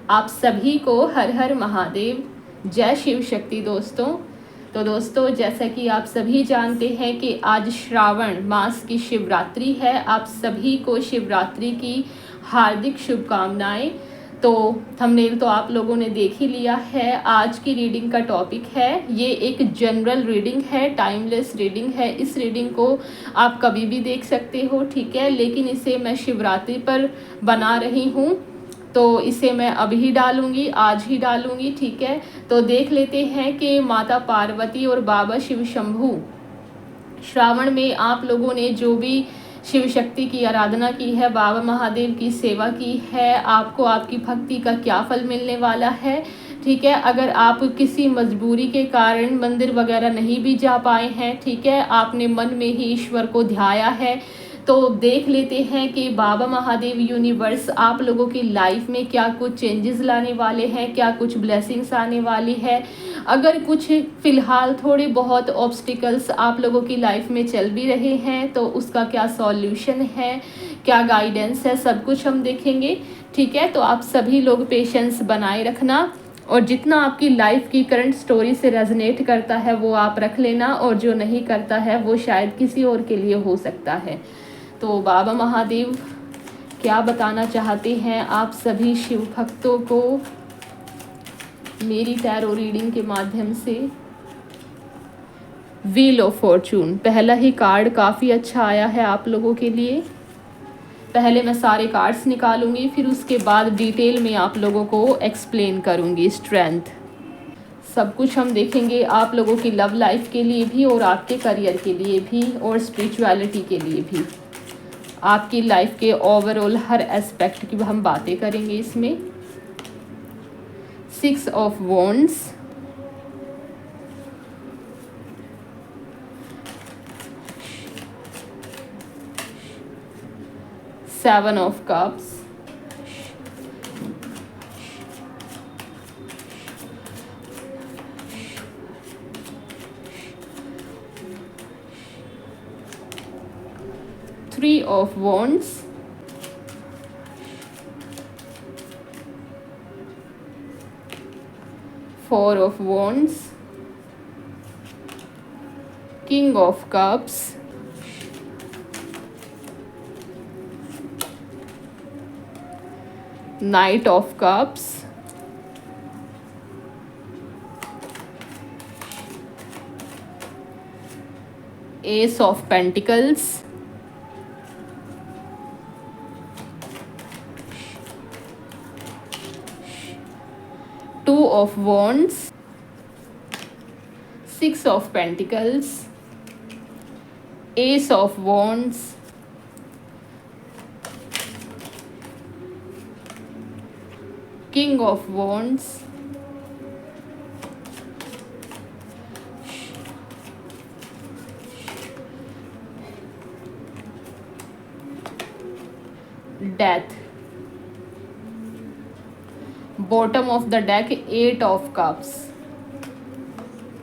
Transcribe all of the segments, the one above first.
आप सभी को हर हर महादेव, जय शिव शक्ति दोस्तों। तो दोस्तों, जैसा कि आप सभी जानते हैं कि आज श्रावण मास की शिवरात्रि है। आप सभी को शिवरात्रि की हार्दिक शुभकामनाएं। तो थंबनेल तो आप लोगों ने देख ही लिया है। आज की रीडिंग का टॉपिक है, ये एक जनरल रीडिंग है, टाइमलेस रीडिंग है। इस रीडिंग को आप कभी भी देख सकते हो, ठीक है, लेकिन इसे मैं शिवरात्रि पर बना रही हूँ, तो इसे मैं अभी डालूंगी, आज ही डालूंगी, ठीक है। तो देख लेते हैं कि माता पार्वती और बाबा शिव शंभू श्रावण में आप लोगों ने जो भी शिव शक्ति की आराधना की है, बाबा महादेव की सेवा की है, आपको आपकी भक्ति का क्या फल मिलने वाला है, ठीक है। अगर आप किसी मजबूरी के कारण मंदिर वगैरह नहीं भी जा पाए हैं, ठीक है, आपने मन में ही ईश्वर को ध्याया है, तो देख लेते हैं कि बाबा महादेव यूनिवर्स आप लोगों की लाइफ में क्या कुछ चेंजेस लाने वाले हैं, क्या कुछ ब्लेसिंग्स आने वाली है। अगर कुछ फ़िलहाल थोड़े बहुत ऑब्स्टिकल्स आप लोगों की लाइफ में चल भी रहे हैं, तो उसका क्या सॉल्यूशन है, क्या गाइडेंस है, सब कुछ हम देखेंगे, ठीक है। तो आप सभी लोग पेशेंस बनाए रखना, और जितना आपकी लाइफ की करंट स्टोरी से रेजोनेट करता है वो आप रख लेना, और जो नहीं करता है वो शायद किसी और के लिए हो सकता है। तो बाबा महादेव क्या बताना चाहते हैं आप सभी शिव भक्तों को मेरी टैरो रीडिंग के माध्यम से। व्हील ऑफ फॉर्चून, पहला ही कार्ड काफ़ी अच्छा आया है आप लोगों के लिए। पहले मैं सारे कार्ड्स निकालूंगी, फिर उसके बाद डिटेल में आप लोगों को एक्सप्लेन करूंगी। स्ट्रेंथ, सब कुछ हम देखेंगे आप लोगों की लव लाइफ के लिए भी, और आपके करियर के लिए भी, और स्पिरिचुअलिटी के लिए भी। आपकी लाइफ के ओवरऑल हर एस्पेक्ट की हम बातें करेंगे इसमें। 6 of wands, 7 of cups, 3 of wands, 4 of wands, king of cups, knight of cups, ace of pentacles, 2 of wands, 6 of pentacles, ace of wands, king of wands, death, bottom of the deck 8 of cups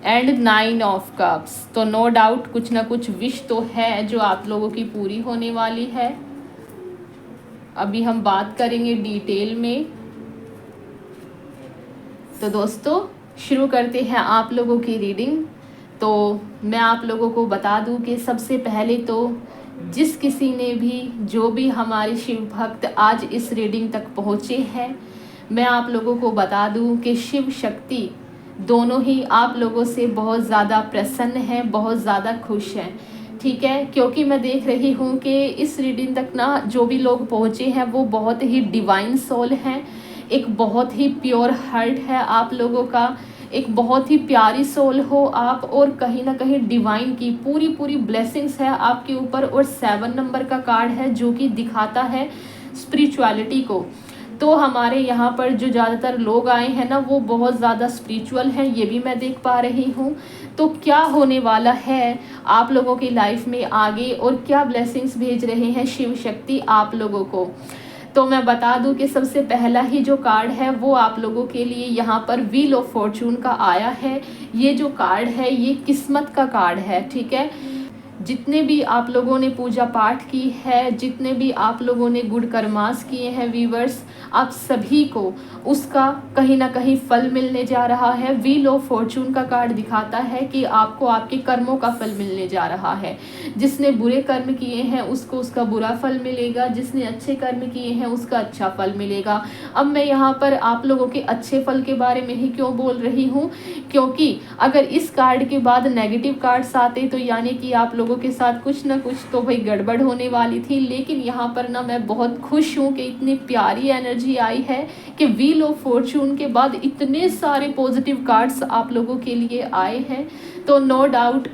and 9 of cups. तो no doubt कुछ ना कुछ wish तो है जो आप लोगों की पूरी होने वाली है। अभी हम बात करेंगे डिटेल में। तो दोस्तों, शुरू करते हैं आप लोगों की रीडिंग। तो मैं आप लोगों को बता दूं कि सबसे पहले तो जिस किसी ने भी, जो भी हमारे शिव भक्त आज इस रीडिंग तक पहुँचे हैं, मैं आप लोगों को बता दूं कि शिव शक्ति दोनों ही आप लोगों से बहुत ज़्यादा प्रसन्न हैं, बहुत ज़्यादा खुश हैं, ठीक है। क्योंकि मैं देख रही हूँ कि इस रीडिंग तक ना जो भी लोग पहुँचे हैं वो बहुत ही डिवाइन सोल हैं, एक बहुत ही प्योर हार्ट है आप लोगों का, एक बहुत ही प्यारी सोल हो आप, और कहीं ना कहीं डिवाइन की पूरी पूरी ब्लेसिंग्स है आपके ऊपर। और 7 नंबर का कार्ड है जो कि दिखाता है स्पिरिचुअलिटी को। तो हमारे यहाँ पर जो ज़्यादातर लोग आए हैं ना, वो बहुत ज़्यादा स्पिरिचुअल हैं, ये भी मैं देख पा रही हूँ। तो क्या होने वाला है आप लोगों की लाइफ में आगे, और क्या ब्लेसिंग्स भेज रहे हैं शिव शक्ति आप लोगों को। तो मैं बता दूं कि सबसे पहला ही जो कार्ड है वो आप लोगों के लिए यहाँ पर व्हील ऑफ फॉर्चून का आया है। ये जो कार्ड है ये किस्मत का कार्ड है, ठीक है। जितने भी आप लोगों ने पूजा पाठ की है, जितने भी आप लोगों ने गुड़ कर्मास किए हैं वीवर्स, आप सभी को उसका कहीं ना कहीं फल मिलने जा रहा है। व्हील ऑफ फॉर्चून का कार्ड दिखाता है कि आपको आपके कर्मों का फल मिलने जा रहा है। जिसने बुरे कर्म किए हैं उसको उसका बुरा फल मिलेगा, जिसने अच्छे कर्म किए हैं उसका अच्छा फल मिलेगा। अब मैं यहाँ पर आप लोगों के अच्छे फल के बारे में ही क्यों बोल रही हूँ, क्योंकि अगर इस कार्ड के बाद नेगेटिव कार्ड्स आते तो यानी कि आप लोगों के साथ कुछ ना कुछ तो भाई गड़बड़ होने वाली थी। लेकिन यहाँ पर ना मैं बहुत खुश हूँ कि इतनी प्यारी एनर्जी आई है कि व्हील ऑफ फॉर्चून के बाद इतने सारे पॉजिटिव कार्ड्स आप लोगों के लिए आए हैं। तो नो डाउट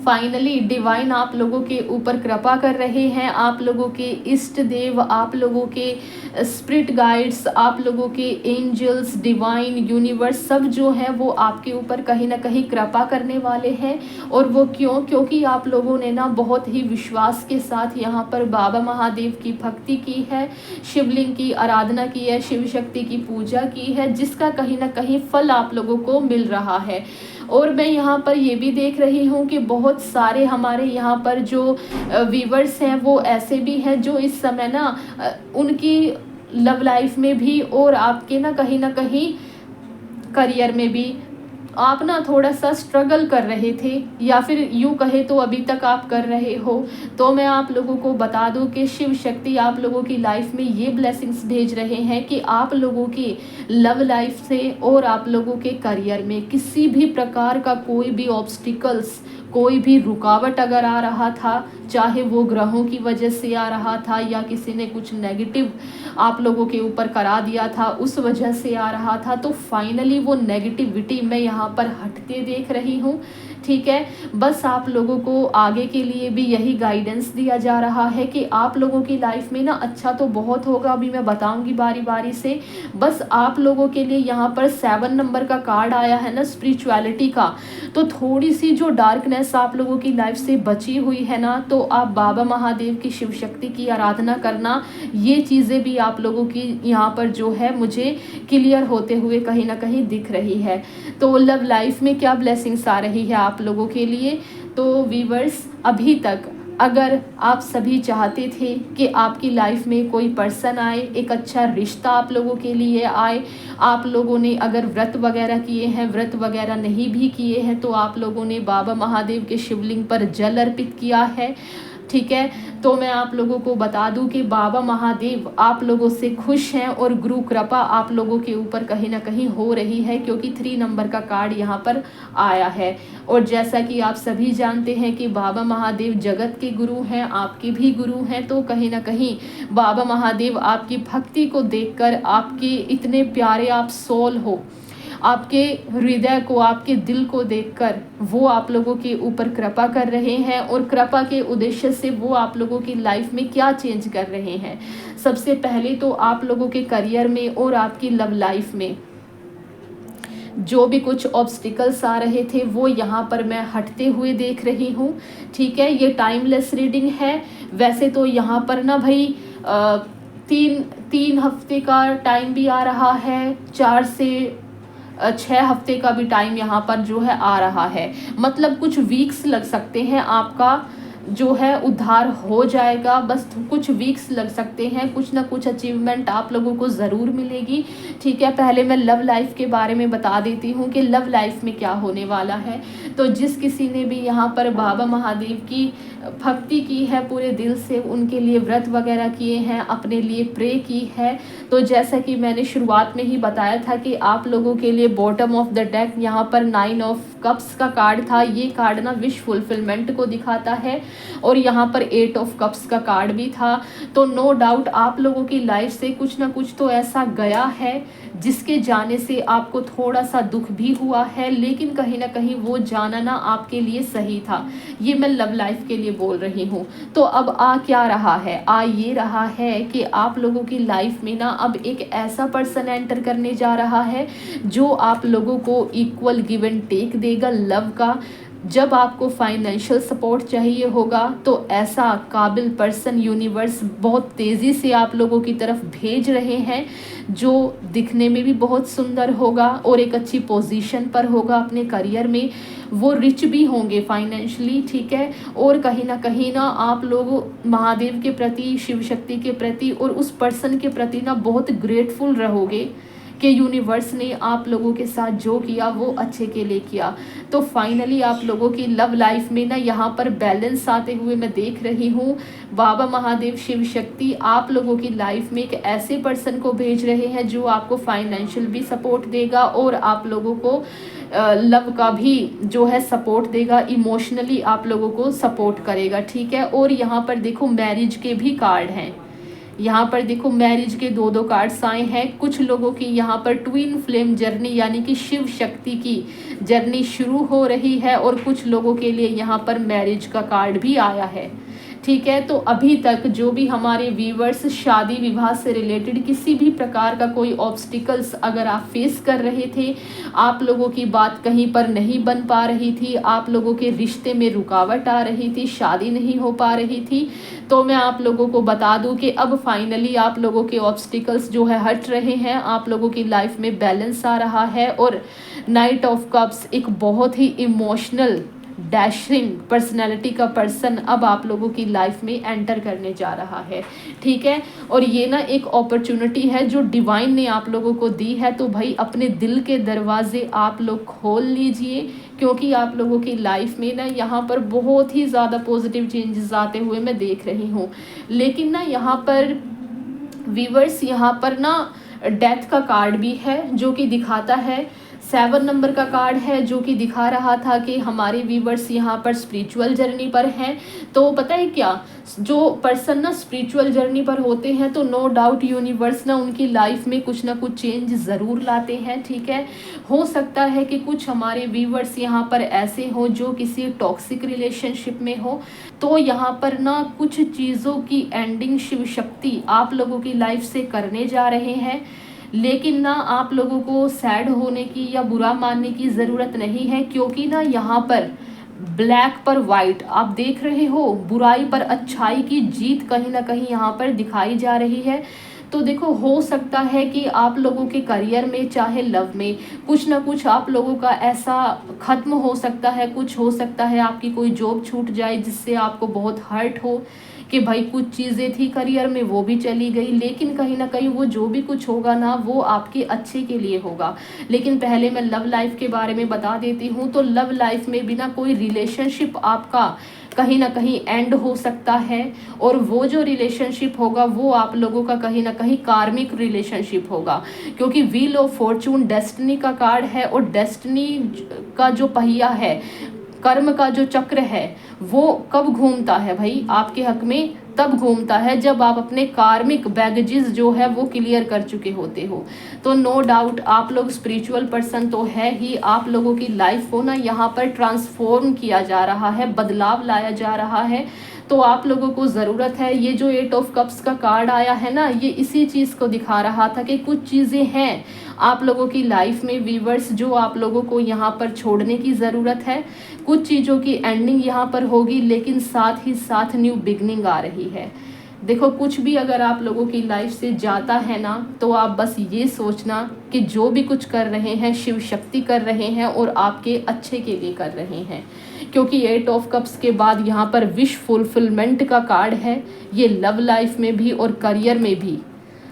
फाइनली डिवाइन आप लोगों के ऊपर कृपा कर रहे हैं। आप लोगों के इष्ट देव, आप लोगों के स्पिरिट गाइड्स, आप लोगों के एंजल्स, डिवाइन यूनिवर्स सब जो है वो आपके ऊपर कहीं ना कहीं कृपा करने वाले हैं। और वो क्योंकि आप लोगों ने ना बहुत ही विश्वास के साथ यहाँ पर बाबा महादेव की भक्ति की है, शिवलिंग की आराधना की है, शिव शक्ति की पूजा की है, जिसका कहीं ना कहीं फल आप लोगों को मिल रहा है। और मैं यहाँ पर ये भी देख रही हूँ कि बहुत सारे हमारे यहाँ पर जो व्यूवर्स हैं वो ऐसे भी हैं जो इस समय ना उनकी लव लाइफ में भी और आपके ना कहीं करियर में भी आप ना थोड़ा सा स्ट्रगल कर रहे थे, या फिर यूँ कहे तो अभी तक आप कर रहे हो। तो मैं आप लोगों को बता दूं कि शिव शक्ति आप लोगों की लाइफ में ये ब्लेसिंग्स भेज रहे हैं कि आप लोगों की लव लाइफ से और आप लोगों के करियर में किसी भी प्रकार का कोई भी ऑब्स्टिकल्स, कोई भी रुकावट अगर आ रहा था, चाहे वो ग्रहों की वजह से आ रहा था या किसी ने कुछ नेगेटिव आप लोगों के ऊपर करा दिया था उस वजह से आ रहा था, तो फाइनली वो नेगेटिविटी मैं यहाँ पर हटते देख रही हूँ। ठीक है, बस आप लोगों को आगे के लिए भी यही गाइडेंस दिया जा रहा है कि आप लोगों की लाइफ में ना अच्छा तो बहुत होगा, अभी मैं बताऊंगी बारी बारी से। बस आप लोगों के लिए यहाँ पर 7 नंबर का कार्ड आया है ना स्पिरिचुअलिटी का, तो थोड़ी सी जो डार्कनेस आप लोगों की लाइफ से बची हुई है ना, तो आप बाबा महादेव की शिव शक्ति की आराधना करना, ये चीज़ें भी आप लोगों की यहाँ पर जो है मुझे क्लियर होते हुए कहीं ना कहीं दिख रही है। तो लव लाइफ में क्या ब्लेसिंग्स आ रही है आप लोगों के लिए। तो वीवर्स, अभी तक अगर आप सभी चाहते थे कि आपकी लाइफ में कोई पर्सन आए, एक अच्छा रिश्ता आप लोगों के लिए आए, आप लोगों ने अगर व्रत वगैरह किए हैं, व्रत वगैरह नहीं भी किए हैं, तो आप लोगों ने बाबा महादेव के शिवलिंग पर जल अर्पित किया है। ठीक है, तो मैं आप लोगों को बता दूं कि बाबा महादेव आप लोगों से खुश हैं और गुरु कृपा आप लोगों के ऊपर कहीं ना कहीं हो रही है, क्योंकि 3 नंबर का कार्ड यहाँ पर आया है। और जैसा कि आप सभी जानते हैं कि बाबा महादेव जगत के गुरु हैं, आपके भी गुरु हैं, तो कहीं ना कहीं बाबा महादेव आपकी भक्ति को देखकर, आपके इतने प्यारे आप सोल हो, आपके हृदय को, आपके दिल को देखकर वो आप लोगों के ऊपर कृपा कर रहे हैं। और कृपा के उद्देश्य से वो आप लोगों की लाइफ में क्या चेंज कर रहे हैं। सबसे पहले तो आप लोगों के करियर में और आपकी लव लाइफ में जो भी कुछ ऑब्स्टिकल्स आ रहे थे वो यहाँ पर मैं हटते हुए देख रही हूँ। ठीक है, ये टाइमलेस रीडिंग है। वैसे तो यहाँ पर ना भाई 3 हफ्ते का टाइम भी आ रहा है, 4 से 6 हफ्ते का भी टाइम यहाँ पर जो है आ रहा है। मतलब कुछ वीक्स लग सकते हैं, आपका जो है उद्धार हो जाएगा। बस कुछ वीक्स लग सकते हैं, कुछ ना कुछ अचीवमेंट आप लोगों को ज़रूर मिलेगी। ठीक है, पहले मैं लव लाइफ के बारे में बता देती हूँ कि लव लाइफ में क्या होने वाला है। तो जिस किसी ने भी यहाँ पर बाबा महादेव की भक्ति की है पूरे दिल से, उनके लिए व्रत वगैरह किए हैं, अपने लिए प्रे की है, तो जैसा कि मैंने शुरुआत में ही बताया था कि आप लोगों के लिए बॉटम ऑफ द डेक यहाँ पर 9 ऑफ कप्स का कार्ड था। ये कार्ड ना विश फुलफिलमेंट को दिखाता है। और यहाँ पर 8 ऑफ कप्स का कार्ड भी था। तो नो डाउट आप लोगों की लाइफ से कुछ ना कुछ तो ऐसा गया है जिसके जाने से आपको थोड़ा सा दुख भी हुआ है, लेकिन कहीं ना कहीं वो जाना ना आपके लिए सही था। ये मैं लव लाइफ के लिए बोल रही हूँ। तो अब आ क्या रहा है, आ ये रहा है कि आप लोगों की लाइफ में ना अब एक ऐसा पर्सन एंटर करने जा रहा है जो आप लोगों को इक्वल गिव एंड टेक देगा लव का। जब आपको फाइनेंशियल सपोर्ट चाहिए होगा तो ऐसा काबिल पर्सन यूनिवर्स बहुत तेज़ी से आप लोगों की तरफ भेज रहे हैं, जो दिखने में भी बहुत सुंदर होगा और एक अच्छी पोजीशन पर होगा अपने करियर में। वो रिच भी होंगे फाइनेंशियली, ठीक है। और कहीं ना आप लोग महादेव के प्रति, शिव शक्ति के प्रति और उस पर्सन के प्रति ना बहुत ग्रेटफुल रहोगे कि यूनिवर्स ने आप लोगों के साथ जो किया वो अच्छे के लिए किया। तो फाइनली आप लोगों की लव लाइफ में ना यहाँ पर बैलेंस आते हुए मैं देख रही हूँ। बाबा महादेव, शिव शक्ति आप लोगों की लाइफ में एक ऐसे पर्सन को भेज रहे हैं जो आपको फाइनेंशियल भी सपोर्ट देगा और आप लोगों को लव का भी जो है सपोर्ट देगा, इमोशनली आप लोगों को सपोर्ट करेगा, ठीक है। और यहाँ पर देखो मैरिज के भी कार्ड हैं, यहाँ पर देखो मैरिज के दो कार्ड्स आए हैं। कुछ लोगों की यहाँ पर ट्विन फ्लेम जर्नी यानी कि शिव शक्ति की जर्नी शुरू हो रही है और कुछ लोगों के लिए यहाँ पर मैरिज का कार्ड भी आया है, ठीक है। तो अभी तक जो भी हमारे व्यूवर्स शादी विवाह से रिलेटेड किसी भी प्रकार का कोई ऑब्स्टिकल्स अगर आप फेस कर रहे थे, आप लोगों की बात कहीं पर नहीं बन पा रही थी, आप लोगों के रिश्ते में रुकावट आ रही थी, शादी नहीं हो पा रही थी, तो मैं आप लोगों को बता दूं कि अब फाइनली आप लोगों के ऑब्स्टिकल्स जो है हट रहे हैं, आप लोगों की लाइफ में बैलेंस आ रहा है। और नाइट ऑफ कप्स एक बहुत ही इमोशनल डैशिंग पर्सनैलिटी का पर्सन अब आप लोगों की लाइफ में एंटर करने जा रहा है, ठीक है। और ये ना एक अपॉर्चुनिटी है जो डिवाइन ने आप लोगों को दी है, तो भाई अपने दिल के दरवाजे आप लोग खोल लीजिए, क्योंकि आप लोगों की लाइफ में ना यहाँ पर बहुत ही ज़्यादा पॉजिटिव चेंजेस आते हुए मैं देख रही हूँ। लेकिन ना यहाँ पर व्यूअर्स, यहाँ पर ना डेथ का कार्ड भी है जो कि दिखाता है, 7 नंबर का कार्ड है जो कि दिखा रहा था कि हमारे व्यूवर्स यहाँ पर स्पिरिचुअल जर्नी पर हैं। तो पता है क्या, जो पर्सन ना स्पिरिचुअल जर्नी पर होते हैं तो नो डाउट यूनिवर्स ना उनकी लाइफ में कुछ ना कुछ चेंज ज़रूर लाते हैं, ठीक है। हो सकता है कि कुछ हमारे व्यूवर्स यहाँ पर ऐसे हो जो किसी टॉक्सिक रिलेशनशिप में हो, तो यहाँ पर ना कुछ चीज़ों की एंडिंग शिव शक्ति आप लोगों की लाइफ से करने जा रहे हैं। लेकिन ना आप लोगों को सैड होने की या बुरा मानने की ज़रूरत नहीं है, क्योंकि ना यहाँ पर ब्लैक पर वाइट आप देख रहे हो, बुराई पर अच्छाई की जीत कहीं ना कहीं यहाँ पर दिखाई जा रही है। तो देखो, हो सकता है कि आप लोगों के करियर में चाहे लव में कुछ ना कुछ आप लोगों का ऐसा ख़त्म हो सकता है, कुछ हो सकता है आपकी कोई जॉब छूट जाए जिससे आपको बहुत हर्ट हो कि भाई कुछ चीज़ें थी करियर में वो भी चली गई, लेकिन कहीं ना कहीं वो जो भी कुछ होगा ना वो आपके अच्छे के लिए होगा। लेकिन पहले मैं लव लाइफ के बारे में बता देती हूँ। तो लव लाइफ में भी ना कोई रिलेशनशिप आपका कहीं ना कहीं एंड हो सकता है, और वो जो रिलेशनशिप होगा वो आप लोगों का कहीं ना कहीं कार्मिक रिलेशनशिप होगा, क्योंकि व्हील ऑफ फॉर्चून डेस्टिनी का कार्ड है, और डेस्टिनी का जो पहिया है, कर्म का जो चक्र है, वो कब घूमता है भाई आपके हक में, तब घूमता है जब आप अपने कार्मिक बैगेजेस जो है वो क्लियर कर चुके होते हो। तो नो डाउट आप लोग स्पिरिचुअल पर्सन तो है ही, आप लोगों की लाइफ को ना यहाँ पर ट्रांसफॉर्म किया जा रहा है, बदलाव लाया जा रहा है। तो आप लोगों को ज़रूरत है, ये जो 8 ऑफ कप्स का कार्ड आया है ना, ये इसी चीज़ को दिखा रहा था कि कुछ चीज़ें हैं आप लोगों की लाइफ में व्यूअर्स जो आप लोगों को यहाँ पर छोड़ने की ज़रूरत है। कुछ चीज़ों की एंडिंग यहाँ पर होगी, लेकिन साथ ही साथ न्यू बिगनिंग आ रही है। देखो, कुछ भी अगर आप लोगों की लाइफ से जाता है ना, तो आप बस ये सोचना कि जो भी कुछ कर रहे हैं शिव शक्ति कर रहे हैं और आपके अच्छे के लिए कर रहे हैं, क्योंकि 8 ऑफ कप्स के बाद यहाँ पर विश फुलफिलमेंट का कार्ड है। ये लव लाइफ में भी और करियर में भी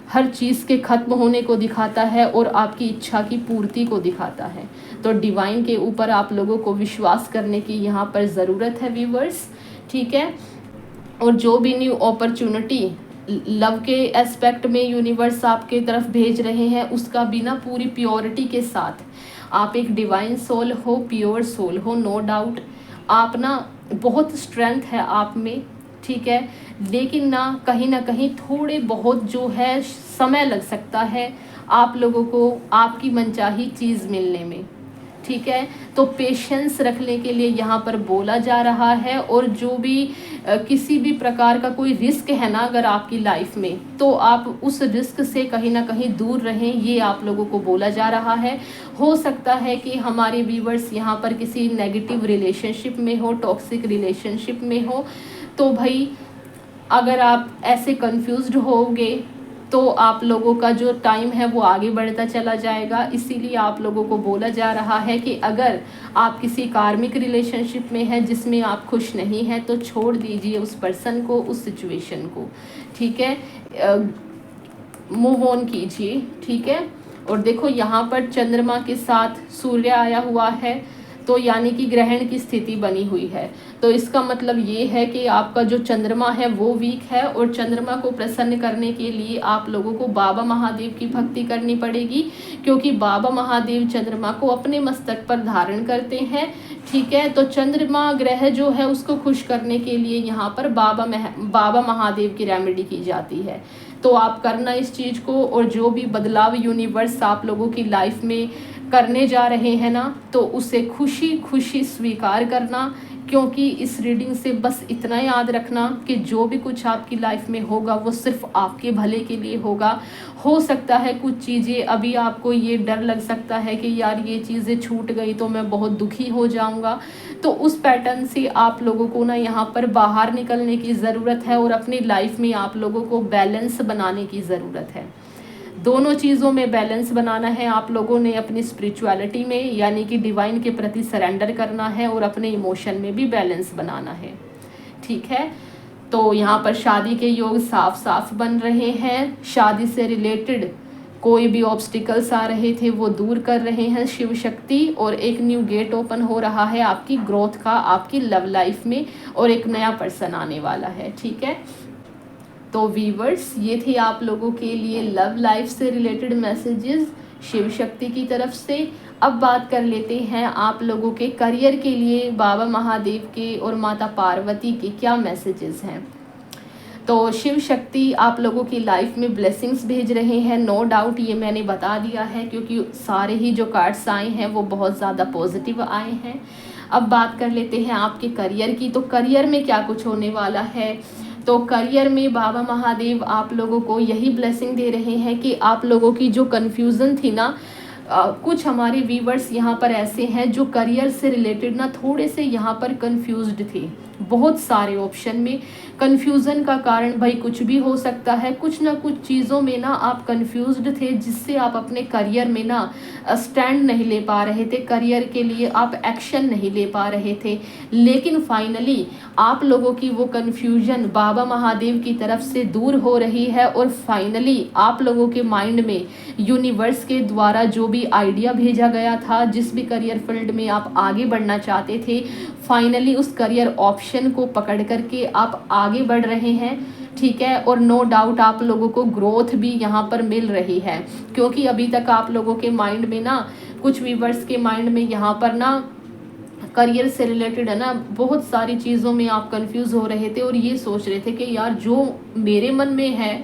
हर चीज़ के ख़त्म होने को दिखाता है और आपकी इच्छा की पूर्ति को दिखाता है। तो डिवाइन के ऊपर आप लोगों को विश्वास करने की यहाँ पर ज़रूरत है व्यूवर्स, ठीक है। और जो भी न्यू अपॉर्चुनिटी लव के एस्पेक्ट में यूनिवर्स आपके तरफ भेज रहे हैं, उसका बिना पूरी प्योरिटी के साथ, आप एक डिवाइन सोल हो, प्योर सोल हो, नो डाउट आप ना बहुत स्ट्रेंथ है आप में, ठीक है। लेकिन ना कहीं थोड़े बहुत जो है समय लग सकता है आप लोगों को आपकी मनचाही चीज़ मिलने में, ठीक है। तो पेशेंस रखने के लिए यहाँ पर बोला जा रहा है, और जो भी किसी भी प्रकार का कोई रिस्क है ना अगर आपकी लाइफ में, तो आप उस रिस्क से कहीं ना कहीं दूर रहें, ये आप लोगों को बोला जा रहा है। हो सकता है कि हमारे व्यूवर्स यहाँ पर किसी नेगेटिव रिलेशनशिप में हो, टॉक्सिक रिलेशनशिप में हो, तो भाई अगर आप ऐसे कंफ्यूज्ड होगे तो आप लोगों का जो टाइम है वो आगे बढ़ता चला जाएगा। इसीलिए आप लोगों को बोला जा रहा है कि अगर आप किसी कार्मिक रिलेशनशिप में हैं जिसमें आप खुश नहीं हैं, तो छोड़ दीजिए उस पर्सन को, उस सिचुएशन को, ठीक है। मूव ऑन कीजिए, ठीक है। और देखो यहाँ पर चंद्रमा के साथ सूर्य आया हुआ है, तो यानी कि ग्रहण की स्थिति बनी हुई है। तो इसका मतलब ये है कि आपका जो चंद्रमा है वो वीक है, और चंद्रमा को प्रसन्न करने के लिए आप लोगों को बाबा महादेव की भक्ति करनी पड़ेगी, क्योंकि बाबा महादेव चंद्रमा को अपने मस्तक पर धारण करते हैं, ठीक है। तो चंद्रमा ग्रह जो है उसको खुश करने के लिए यहाँ पर बाबा महादेव की रेमेडी की जाती है। तो आप करना इस चीज़ को, और जो भी बदलाव यूनिवर्स आप लोगों की लाइफ में करने जा रहे हैं ना, तो उसे खुशी खुशी स्वीकार करना, क्योंकि इस रीडिंग से बस इतना याद रखना कि जो भी कुछ आपकी लाइफ में होगा वो सिर्फ आपके भले के लिए होगा। हो सकता है कुछ चीज़ें अभी आपको ये डर लग सकता है कि यार ये चीज़ें छूट गई तो मैं बहुत दुखी हो जाऊंगा, तो उस पैटर्न से आप लोगों को ना यहाँ पर बाहर निकलने की ज़रूरत है, और अपनी लाइफ में आप लोगों को बैलेंस बनाने की ज़रूरत है। दोनों चीज़ों में बैलेंस बनाना है आप लोगों ने, अपनी स्पिरिचुअलिटी में यानी कि डिवाइन के प्रति सरेंडर करना है, और अपने इमोशन में भी बैलेंस बनाना है, ठीक है। तो यहाँ पर शादी के योग साफ साफ बन रहे हैं। शादी से रिलेटेड कोई भी ऑब्स्टिकल्स आ रहे थे वो दूर कर रहे हैं शिव शक्ति, और एक न्यू गेट ओपन हो रहा है आपकी ग्रोथ का, आपकी लव लाइफ में, और एक नया पर्सन आने वाला है, ठीक है। तो व्यूवर्स, ये थे आप लोगों के लिए लव लाइफ से रिलेटेड मैसेजेस शिव शक्ति की तरफ से। अब बात कर लेते हैं आप लोगों के करियर के लिए बाबा महादेव के और माता पार्वती के क्या मैसेजेस हैं। तो शिव शक्ति आप लोगों की लाइफ में ब्लेसिंग्स भेज रहे हैं, नो डाउट, ये मैंने बता दिया है, क्योंकि सारे ही जो कार्ड्स आए हैं वो बहुत ज़्यादा पॉजिटिव आए हैं। अब बात कर लेते हैं आपके करियर की। तो करियर में क्या कुछ होने वाला है। तो करियर में बाबा महादेव आप लोगों को यही ब्लेसिंग दे रहे हैं कि आप लोगों की जो कन्फ्यूज़न थी ना, कुछ हमारे व्यूवर्स यहाँ पर ऐसे हैं जो करियर से रिलेटेड ना थोड़े से यहाँ पर कंफ्यूज्ड थे। बहुत सारे ऑप्शन में कंफ्यूजन का कारण भाई कुछ भी हो सकता है, कुछ ना कुछ चीज़ों में ना आप कंफ्यूज्ड थे, जिससे आप अपने करियर में ना स्टैंड नहीं ले पा रहे थे, करियर के लिए आप एक्शन नहीं ले पा रहे थे। लेकिन फाइनली आप लोगों की वो कंफ्यूजन बाबा महादेव की तरफ से दूर हो रही है, और फाइनली आप लोगों के माइंड में यूनिवर्स के द्वारा जो भी आइडिया भेजा गया था, जिस भी करियर फील्ड में आप आगे बढ़ना चाहते थे, फाइनली उस करियर ऑप्शन को पकड़ करके आप आगे बढ़ रहे हैं, ठीक है। और नो डाउट आप लोगों को ग्रोथ भी यहाँ पर मिल रही है, क्योंकि अभी तक आप लोगों के माइंड में ना, कुछ व्यूवर्स के माइंड में यहाँ पर ना करियर से रिलेटेड है ना बहुत सारी चीज़ों में आप कंफ्यूज हो रहे थे, और ये सोच रहे थे कि यार जो मेरे मन में है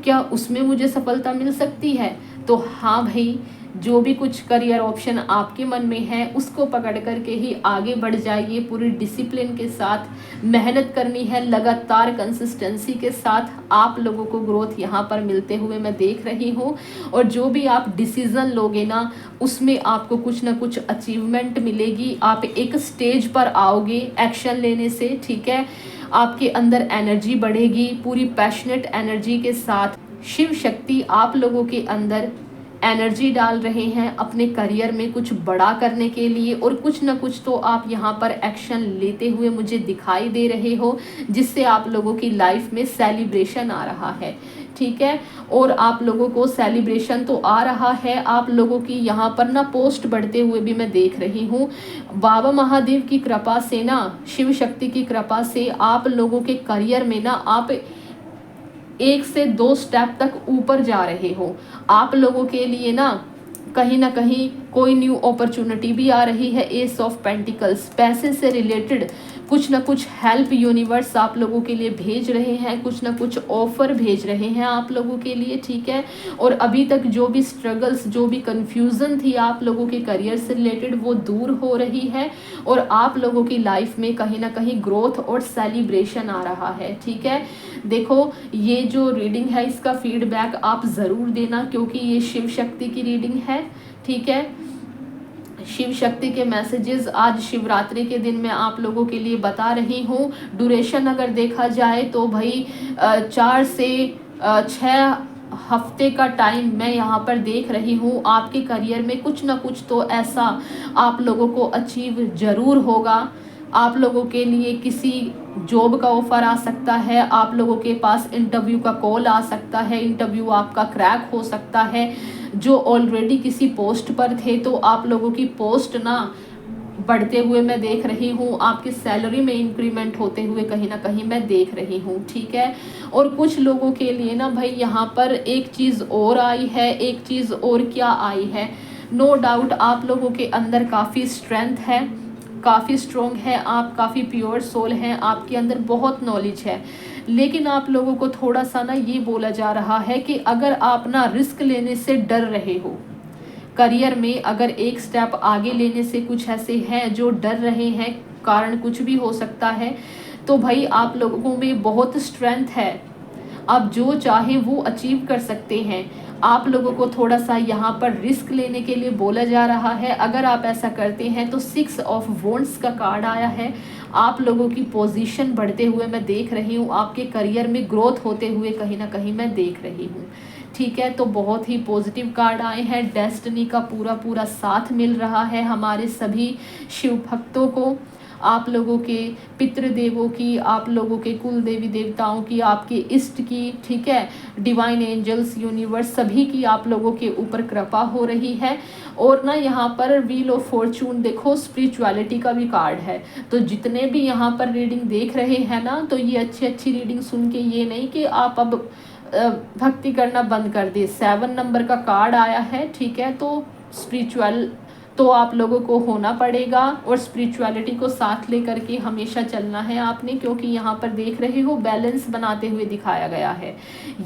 क्या उसमें मुझे सफलता मिल सकती है। तो हाँ भाई, जो भी कुछ करियर ऑप्शन आपके मन में है उसको पकड़ करके ही आगे बढ़ जाइए। पूरी डिसिप्लिन के साथ मेहनत करनी है, लगातार कंसिस्टेंसी के साथ आप लोगों को ग्रोथ यहाँ पर मिलते हुए मैं देख रही हूँ। और जो भी आप डिसीज़न लोगे ना, उसमें आपको कुछ ना कुछ अचीवमेंट मिलेगी। आप एक स्टेज पर आओगे एक्शन लेने से, ठीक है। आपके अंदर एनर्जी बढ़ेगी, पूरी पैशनेट एनर्जी के साथ शिव शक्ति आप लोगों के अंदर एनर्जी डाल रहे हैं अपने करियर में कुछ बड़ा करने के लिए, और कुछ ना कुछ तो आप यहाँ पर एक्शन लेते हुए मुझे दिखाई दे रहे हो, जिससे आप लोगों की लाइफ में सेलिब्रेशन आ रहा है, ठीक है। और आप लोगों को सेलिब्रेशन तो आ रहा है, आप लोगों की यहाँ पर ना पोस्ट बढ़ते हुए भी मैं देख रही हूँ। बाबा महादेव की कृपा से ना, शिव शक्ति की कृपा से आप लोगों के करियर में ना आप 1 से 2 स्टेप तक ऊपर जा रहे हो। आप लोगों के लिए ना कहीं कोई न्यू अपॉर्चुनिटी भी आ रही है। एस ऑफ पेंटिकल्स, पैसे से रिलेटेड कुछ ना कुछ हेल्प यूनिवर्स आप लोगों के लिए भेज रहे हैं, कुछ ना कुछ ऑफर भेज रहे हैं आप लोगों के लिए, ठीक है। और अभी तक जो भी स्ट्रगल्स, जो भी कंफ्यूजन थी आप लोगों के करियर से रिलेटेड, वो दूर हो रही है और आप लोगों की लाइफ में कहीं ना कहीं ग्रोथ और सेलिब्रेशन आ रहा है, ठीक है। देखो, ये जो रीडिंग है इसका फीडबैक आप ज़रूर देना, क्योंकि ये शिव शक्ति की रीडिंग है, ठीक है। शिव शक्ति के मैसेजेस आज शिवरात्रि के दिन मैं आप लोगों के लिए बता रही हूँ। ड्यूरेशन अगर देखा जाए तो भाई 4 से 6 हफ्ते का टाइम मैं यहाँ पर देख रही हूँ। आपके करियर में कुछ ना कुछ तो ऐसा आप लोगों को अचीव ज़रूर होगा। आप लोगों के लिए किसी जॉब का ऑफर आ सकता है, आप लोगों के पास इंटरव्यू का कॉल आ सकता है, इंटरव्यू आपका क्रैक हो सकता है। जो ऑलरेडी किसी पोस्ट पर थे तो आप लोगों की पोस्ट ना बढ़ते हुए मैं देख रही हूँ, आपकी सैलरी में इंक्रीमेंट होते हुए कहीं ना कहीं मैं देख रही हूँ, ठीक है। और कुछ लोगों के लिए ना भाई यहाँ पर एक चीज़ और आई है, एक चीज़ और क्या आई है, नो डाउट आप लोगों के अंदर काफ़ी स्ट्रेंथ है, काफ़ी स्ट्रॉन्ग है, आप काफ़ी प्योर सोल हैं, आपके अंदर बहुत नॉलेज है। लेकिन आप लोगों को थोड़ा सा ना ये बोला जा रहा है कि अगर आप ना रिस्क लेने से डर रहे हो, करियर में अगर एक स्टेप आगे लेने से कुछ ऐसे हैं जो डर रहे हैं, कारण कुछ भी हो सकता है, तो भाई आप लोगों में बहुत स्ट्रेंथ है, आप जो चाहें वो अचीव कर सकते हैं। आप लोगों को थोड़ा सा यहाँ पर रिस्क लेने के लिए बोला जा रहा है। अगर आप ऐसा करते हैं तो 6 ऑफ वॉन्ड्स का कार्ड आया है। आप लोगों की पोजीशन बढ़ते हुए मैं देख रही हूँ, आपके करियर में ग्रोथ होते हुए कहीं ना कहीं मैं देख रही हूँ, ठीक है। तो बहुत ही पॉजिटिव कार्ड आए हैं। डेस्टिनी का पूरा साथ मिल रहा है हमारे सभी शिव भक्तों को, आप लोगों के पितृदेवों की, आप लोगों के कुल देवी देवताओं की, आपके इष्ट की, ठीक है, डिवाइन एंजल्स, यूनिवर्स, सभी की आप लोगों के ऊपर कृपा हो रही है। और ना यहाँ पर व्हील ऑफ फॉर्चून देखो, स्पिरिचुअलिटी का भी कार्ड है। तो जितने भी यहाँ पर रीडिंग देख रहे हैं ना, तो ये अच्छी रीडिंग सुन के ये नहीं कि आप अब भक्ति करना बंद कर दे। 7 नंबर का कार्ड आया है, ठीक है। तो स्पिरिचुअल तो आप लोगों को होना पड़ेगा और स्पिरिचुअलिटी को साथ लेकर के हमेशा चलना है आपने, क्योंकि यहाँ पर देख रहे हो बैलेंस बनाते हुए दिखाया गया है।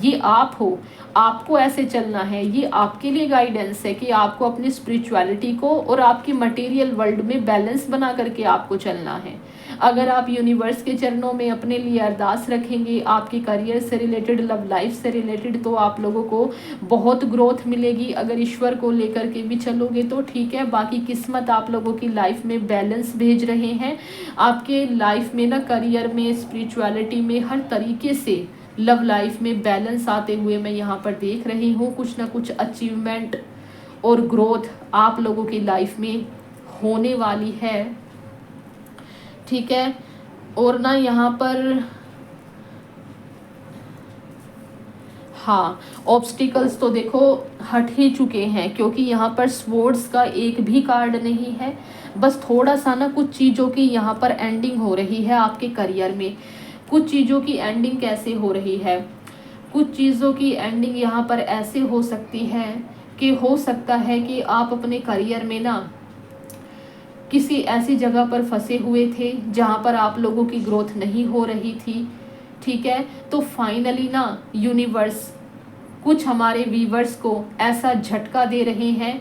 ये आप हो, आपको ऐसे चलना है, ये आपके लिए गाइडेंस है कि आपको अपनी स्पिरिचुअलिटी को और आपकी मटेरियल वर्ल्ड में बैलेंस बना करके आपको चलना है। अगर आप यूनिवर्स के चरणों में अपने लिए अरदास रखेंगे, आपके करियर से रिलेटेड, लव लाइफ से रिलेटेड, तो आप लोगों को बहुत ग्रोथ मिलेगी। अगर ईश्वर को लेकर के भी चलोगे तो ठीक है। बाकी किस्मत आप लोगों की लाइफ में बैलेंस भेज रहे हैं। आपके लाइफ में ना, करियर में, स्पिरिचुअलिटी में, हर तरीके से लव लाइफ में बैलेंस आते हुए मैं यहाँ पर देख रही हूँ। कुछ ना कुछ अचीवमेंट और ग्रोथ आप लोगों की लाइफ में होने वाली है, ठीक है। और ना यहाँ पर हाँ, ऑब्स्टिकल्स तो देखो हट ही चुके हैं, क्योंकि यहाँ पर स्वॉर्ड्स का एक भी कार्ड नहीं है। बस थोड़ा सा ना कुछ चीज़ों की यहाँ पर एंडिंग हो रही है आपके करियर में। कुछ चीज़ों की एंडिंग कैसे हो रही है, कुछ चीज़ों की एंडिंग यहाँ पर ऐसे हो सकती है कि हो सकता है कि आप अपने करियर में ना किसी ऐसी जगह पर फंसे हुए थे जहाँ पर आप लोगों की ग्रोथ नहीं हो रही थी, ठीक है। तो फाइनली ना यूनिवर्स कुछ हमारे व्यूवर्स को ऐसा झटका दे रहे हैं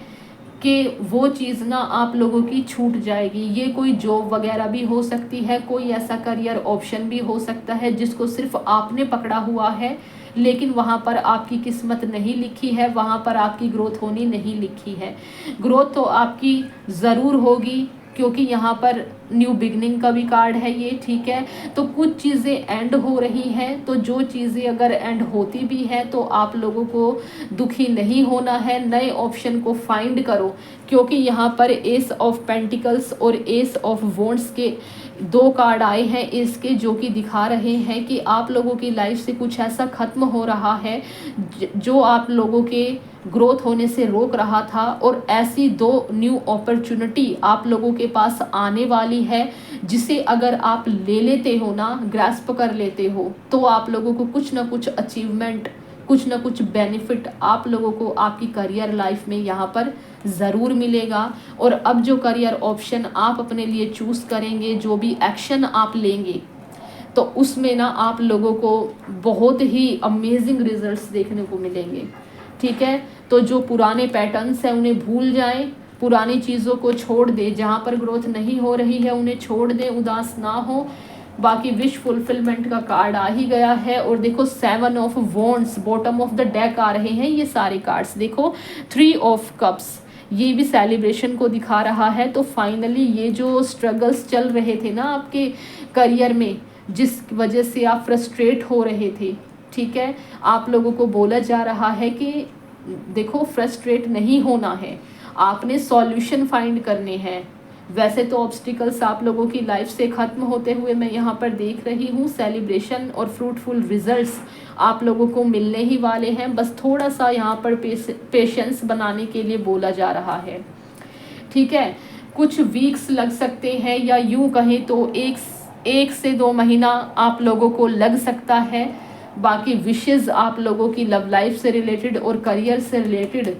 कि वो चीज़ ना आप लोगों की छूट जाएगी। ये कोई जॉब वगैरह भी हो सकती है, कोई ऐसा करियर ऑप्शन भी हो सकता है जिसको सिर्फ आपने पकड़ा हुआ है, लेकिन वहाँ पर आपकी किस्मत नहीं लिखी है, वहाँ पर आपकी ग्रोथ होनी नहीं लिखी है। ग्रोथ तो आपकी ज़रूर होगी, क्योंकि यहाँ पर न्यू बिगनिंग का भी कार्ड है ये, ठीक है। तो कुछ चीज़ें एंड हो रही हैं, तो जो चीज़ें अगर एंड होती भी हैं तो आप लोगों को दुखी नहीं होना है, नए ऑप्शन को फाइंड करो। क्योंकि यहाँ पर एस ऑफ पेंटिकल्स और एस ऑफ वॉन्ड्स के 2 कार्ड आए हैं इसके, जो कि दिखा रहे हैं कि आप लोगों की लाइफ से कुछ ऐसा ख़त्म हो रहा है जो आप लोगों के ग्रोथ होने से रोक रहा था, और ऐसी 2 न्यू अपॉर्चुनिटी आप लोगों के पास आने वाली है, जिसे अगर आप ले लेते हो ना, ग्रास्प कर लेते हो, तो आप लोगों को कुछ ना कुछ अचीवमेंट, कुछ ना कुछ बेनिफिट आप लोगों को आपकी करियर लाइफ में यहाँ पर ज़रूर मिलेगा। और अब जो करियर ऑप्शन आप अपने लिए चूज़ करेंगे, जो भी एक्शन आप लेंगे, तो उसमें ना आप लोगों को बहुत ही अमेजिंग रिजल्ट्स देखने को मिलेंगे। ठीक है, तो जो पुराने पैटर्न्स हैं उन्हें भूल जाएं, पुरानी चीज़ों को छोड़ दें, जहाँ पर ग्रोथ नहीं हो रही है उन्हें छोड़ दें, उदास ना हो। बाकी विश फुलफिलमेंट का कार्ड आ ही गया है। और देखो 7 of wands bottom of the deck आ रहे हैं ये सारे कार्ड्स। देखो 3 ऑफ कप्स, ये भी सेलिब्रेशन को दिखा रहा है। तो फाइनली ये जो स्ट्रगल्स चल रहे थे ना आपके करियर में, जिस वजह से आप फ्रस्ट्रेट हो रहे थे, ठीक है, आप लोगों को बोला जा रहा है कि देखो फ्रस्ट्रेट नहीं होना है, आपने सॉल्यूशन फाइंड करने हैं। वैसे तो ऑब्स्टिकल्स आप लोगों की लाइफ से ख़त्म होते हुए मैं यहाँ पर देख रही हूँ। सेलिब्रेशन और फ्रूटफुल रिजल्ट्स आप लोगों को मिलने ही वाले हैं। बस थोड़ा सा यहाँ पर पेशेंस बनाने के लिए बोला जा रहा है। ठीक है, कुछ वीक्स लग सकते हैं, या यूँ कहें तो एक से 2 महीना आप लोगों को लग सकता है। बाकी विशेज़ आप लोगों की लव लाइफ से रिलेटेड और करियर से रिलेटेड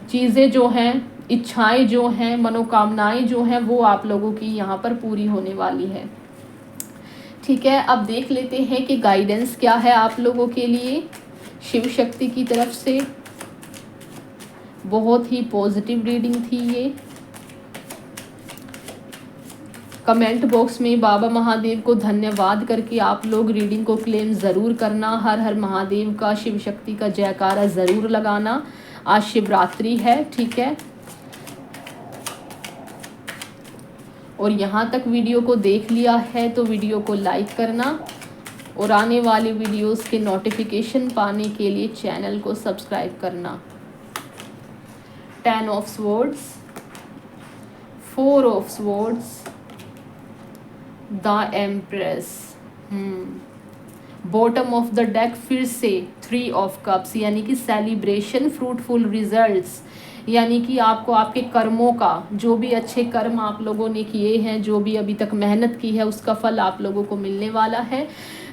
चीज़ें जो हैं, इच्छाएं जो हैं, मनोकामनाएं जो हैं, वो आप लोगों की यहाँ पर पूरी होने वाली है। ठीक है, अब देख लेते हैं कि गाइडेंस क्या है आप लोगों के लिए शिव शक्ति की तरफ से। बहुत ही पॉजिटिव रीडिंग थी ये। कमेंट बॉक्स में बाबा महादेव को धन्यवाद करके आप लोग रीडिंग को क्लेम ज़रूर करना। हर हर महादेव का, शिव शक्ति का जयकारा ज़रूर लगाना। आज शिवरात्रि है, ठीक है। और यहाँ तक वीडियो को देख लिया है तो वीडियो को लाइक करना, और आने वाले वीडियोस के नोटिफिकेशन पाने के लिए चैनल को सब्सक्राइब करना। 10 of swords, 4 of swords, the empress, bottom of the deck फिर से 3 ऑफ कप्स, यानी कि सेलिब्रेशन, फ्रूटफुल रिजल्ट्स, यानी कि आपको आपके कर्मों का, जो भी अच्छे कर्म आप लोगों ने किए हैं, जो भी अभी तक मेहनत की है, उसका फल आप लोगों को मिलने वाला है।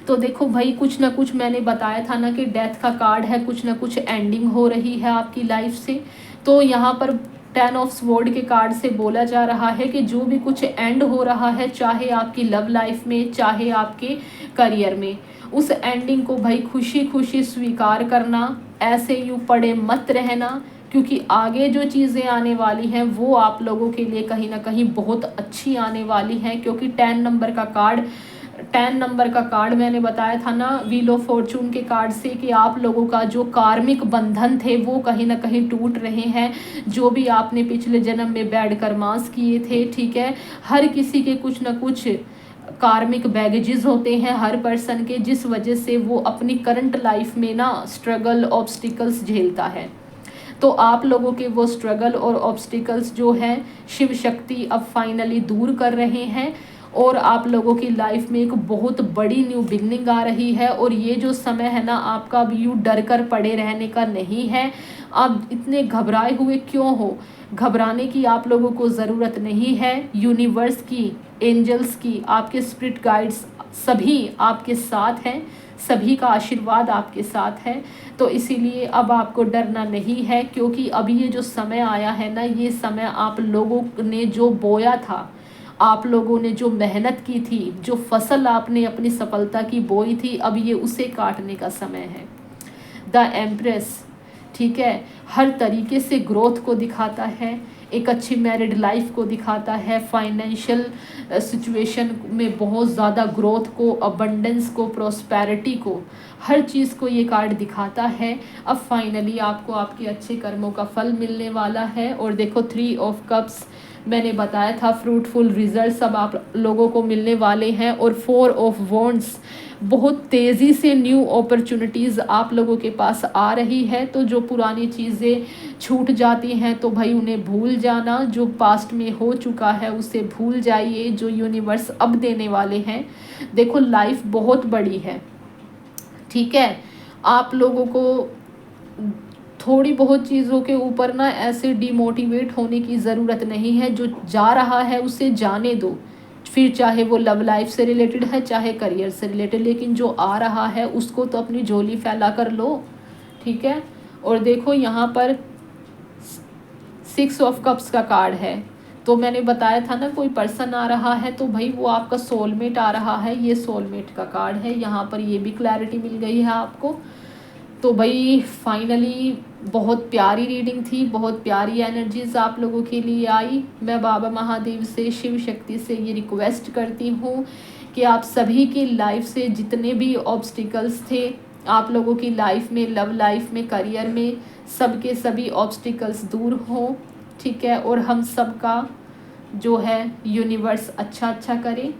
तो देखो भाई, कुछ ना कुछ मैंने बताया था ना कि डेथ का कार्ड है, कुछ ना कुछ एंडिंग हो रही है आपकी लाइफ से। तो यहाँ पर 10 ऑफ स्वॉर्ड के कार्ड से बोला जा रहा है कि जो भी कुछ एंड हो रहा है, चाहे आपकी लव लाइफ में, चाहे आपके करियर में, उस एंडिंग को भाई खुशी खुशी स्वीकार करना। ऐसे यूँ पड़े मत रहना, क्योंकि आगे जो चीज़ें आने वाली हैं वो आप लोगों के लिए कहीं ना कहीं बहुत अच्छी आने वाली हैं। क्योंकि 10 नंबर का कार्ड मैंने बताया था ना व्हील ऑफ फॉर्चून के कार्ड से, कि आप लोगों का जो कार्मिक बंधन थे वो कहीं ना कहीं टूट रहे हैं। जो भी आपने पिछले जन्म में बैड कर्मास किए थे, ठीक है, हर किसी के कुछ ना कुछ कार्मिक बैगेजेस होते हैं हर पर्सन के, जिस वजह से वो अपनी करंट लाइफ में ना स्ट्रगल, ऑब्स्टिकल्स झेलता है। तो आप लोगों के वो स्ट्रगल और ऑब्स्टिकल्स जो हैं शिव शक्ति अब फाइनली दूर कर रहे हैं, और आप लोगों की लाइफ में एक बहुत बड़ी न्यू बिगनिंग आ रही है। और ये जो समय है ना आपका, अब यूँ डर कर पड़े रहने का नहीं है। आप इतने घबराए हुए क्यों हो? घबराने की आप लोगों को ज़रूरत नहीं है। यूनिवर्स की, एंजल्स की, आपके स्पिरिट गाइड्स सभी आपके साथ हैं, सभी का आशीर्वाद आपके साथ है। तो इसीलिए अब आपको डरना नहीं है, क्योंकि अभी ये जो समय आया है ना, ये समय आप लोगों ने जो बोया था, आप लोगों ने जो मेहनत की थी, जो फसल आपने अपनी सफलता की बोई थी, अब ये उसे काटने का समय है। द एम्प्रेस, ठीक है, हर तरीके से ग्रोथ को दिखाता है, एक अच्छी मैरिड लाइफ को दिखाता है, फाइनेंशियल सिचुएशन में बहुत ज़्यादा ग्रोथ को, अबंडेंस को, प्रॉस्पेरिटी को, हर चीज़ को ये कार्ड दिखाता है। अब फाइनली आपको आपके अच्छे कर्मों का फल मिलने वाला है। और देखो 3 ऑफ कप्स, मैंने बताया था फ्रूटफुल रिजल्ट्स अब आप लोगों को मिलने वाले हैं। और 4 ऑफ वॉन्ड्स, बहुत तेज़ी से न्यू अपॉर्चुनिटीज़ आप लोगों के पास आ रही है। तो जो पुरानी चीज़ें छूट जाती हैं तो भाई उन्हें भूल जाना, जो पास्ट में हो चुका है उसे भूल जाइए, जो यूनिवर्स अब देने वाले हैं। देखो लाइफ बहुत बड़ी है, ठीक है, आप लोगों को थोड़ी बहुत चीज़ों के ऊपर ना ऐसे डिमोटिवेट होने की ज़रूरत नहीं है। जो जा रहा है उसे जाने दो, फिर चाहे वो लव लाइफ से रिलेटेड है, चाहे करियर से रिलेटेड, लेकिन जो आ रहा है उसको तो अपनी झोली फैला कर लो। ठीक है। और देखो यहाँ पर 6 ऑफ कप्स का कार्ड है, तो मैंने बताया था ना कोई पर्सन आ रहा है, तो भाई वो आपका सोलमेट आ रहा है, ये सोलमेट का कार्ड है। यहाँ पर ये भी क्लैरिटी मिल गई है आपको। तो भाई फाइनली बहुत प्यारी रीडिंग थी, बहुत प्यारी एनर्जीज आप लोगों के लिए आई। मैं बाबा महादेव से, शिव शक्ति से ये रिक्वेस्ट करती हूँ कि आप सभी की लाइफ से जितने भी ऑब्स्टिकल्स थे आप लोगों की लाइफ में, लव लाइफ में, करियर में, सब के सभी ऑब्स्टिकल्स दूर हों, ठीक है। और हम सबका जो है यूनिवर्स अच्छा करे।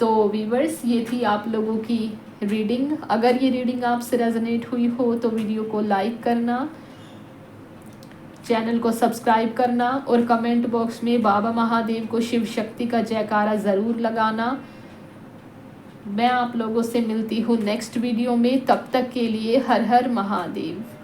तो वीवर्स, ये थी आप लोगों की रीडिंग। अगर ये रीडिंग आपसे रेजोनेट हुई हो तो वीडियो को लाइक करना, चैनल को सब्सक्राइब करना और कमेंट बॉक्स में बाबा महादेव को, शिव शक्ति का जयकारा ज़रूर लगाना। मैं आप लोगों से मिलती हूँ नेक्स्ट वीडियो में, तब तक के लिए हर हर महादेव।